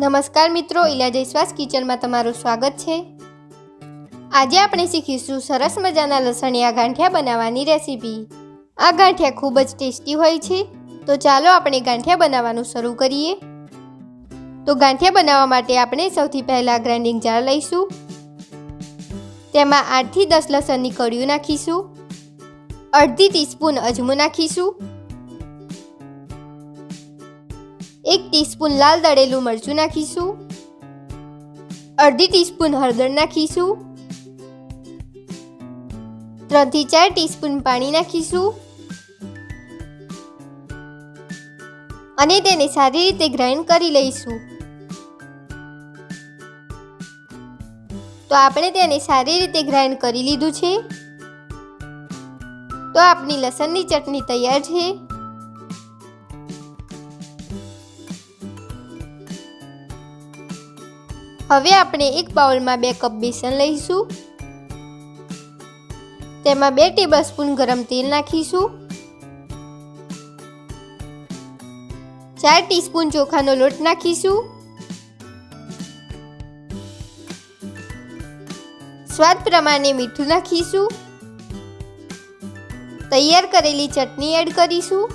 નમસ્કાર મિત્રો, ઇલાજ શ્વાસ કિચનમાં તમારું સ્વાગત છે। આજે આપણે શીખીશું સરસ મજાના લસણિયા ગાંઠિયા બનાવવાની રેસીપી। આ ગાંઠિયા ખૂબ જ ટેસ્ટી હોય છે, તો ચાલો આપણે ગાંઠિયા બનાવવાનું શરૂ કરીએ। તો ગાંઠિયા બનાવવા માટે આપણે સૌથી પહેલાં ગ્રાઇન્ડિંગ જાર લઈશું। તેમાં 8 થી 10 લસણની કળીઓ નાખીશું। અડધી ટીસ્પૂન અજમો નાખીશું। 1 ટીસ્પૂન લાલ દળેલું મરચું નાખીશું। અડધી ટીસ્પૂન હળદર નાખીશું। 3 થી 4 ટીસ્પૂન પાણી નાખીશું અને તેને સારી રીતે ગ્રાઇન્ડ કરી લઈશું। તો આપણે તેને સારી રીતે ગ્રાઇન્ડ કરી લીધું છે। તો આપણી લસણની ચટણી તૈયાર છે। હવે આપણે એક બાઉલમાં 2 કપ બેસન લઈશું। તેમાં 2 ટેબલસ્પૂન ગરમ તેલ નાખીશું। 4 ટીસ્પૂન ચોખાનો લોટ નાખીશું। સ્વાદ પ્રમાણે મીઠું નાખીશું। તૈયાર કરેલી ચટણી એડ કરીશું।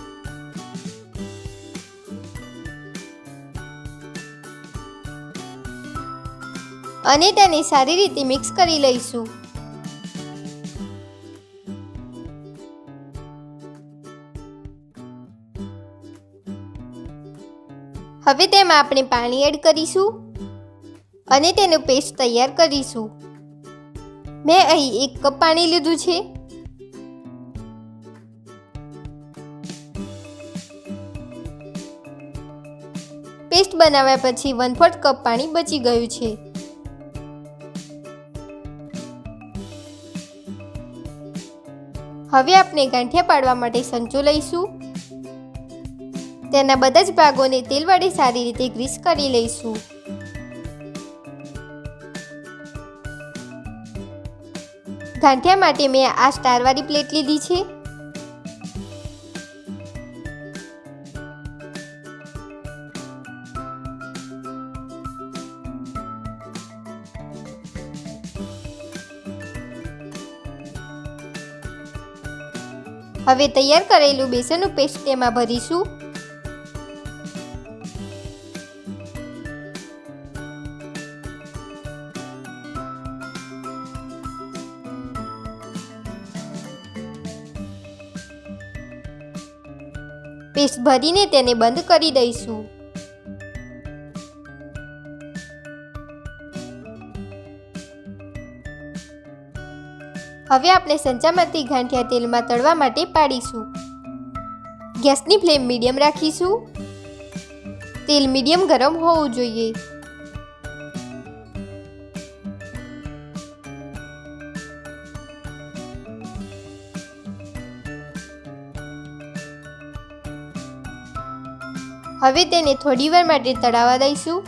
અને તેને સારી રીતે મિક્સ કરી લઈશું। હવે તેમાં આપણે પાણી એડ કરીશું અને તેનો પેસ્ટ તૈયાર કરીશું। મેં અહીં 1 કપ પાણી લીધું છે। પેસ્ટ બનાવ્યા પછી 1/4 કપ પાણી બચી ગયું છે। હવે આપણે ગાંઠિયા પાડવા માટે સંચો લઈશું। તેના બધા જ ભાગોને તેલ વડે સારી રીતે ગ્રીસ કરી લઈશું। ગાંઠિયા માટે મેં આ સ્ટારવાળી પ્લેટ લીધી છે। હવે તૈયાર કરેલું બેસનનું પેસ્ટ તેમાં ભરીશું। પેસ્ટ ભરીને તેને બંધ કરી દઈશું। હવે આપણે સંચામાંથી ગાંઠિયા તેલમાં તળવા માટે પાડીશું। ગેસની ફ્લેમ મીડિયમ રાખીશું। તેલ મીડિયમ ગરમ હોવું જોઈએ। હવે તેને થોડી વાર માટે તળાવવા દઈશું।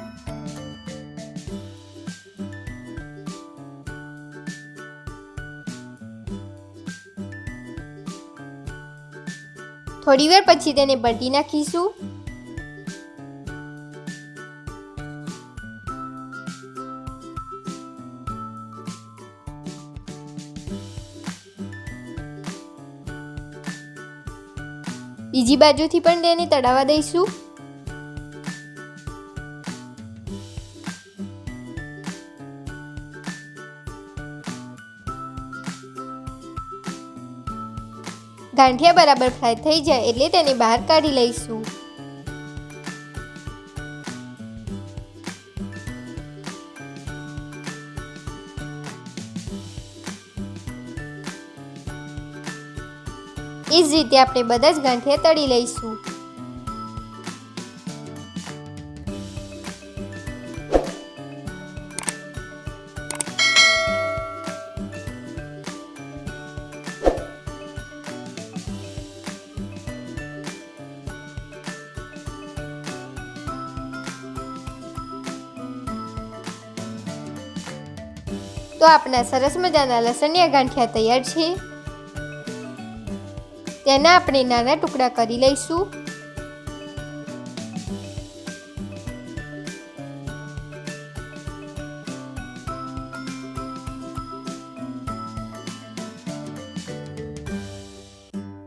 થોડી વાર પછી તેને પલટી નાખીશું। બીજી બાજુથી પણ તેને તળાવવા દઈશું। ગાંઠિયા બરાબર ફ્રાય થઈ જાય એટલે તેને બહાર કાઢી લઈશું। એ જ રીતે આપણે બધા જ ગાંઠિયા તળી લઈશું। તો આપણા સરસ મજાના લસણિયા ગાંઠિયા તૈયાર છે। તેના આપણે નાના ટુકડા કરી લઈશું।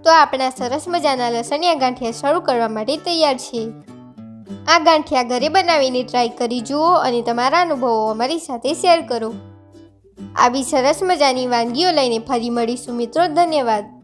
તો આપણા સરસ મજાના લસણિયા ગાંઠિયા શરૂ કરવા માટે તૈયાર છે। આ ગાંઠિયા ઘરે બનાવીને ટ્રાય કરી જુઓ અને તમારા અનુભવો અમારી સાથે શેર કરો। આવી સરસ મજાની વાનગીઓ લઈને ફરી મળીશું મિત્રો। ધન્યવાદ।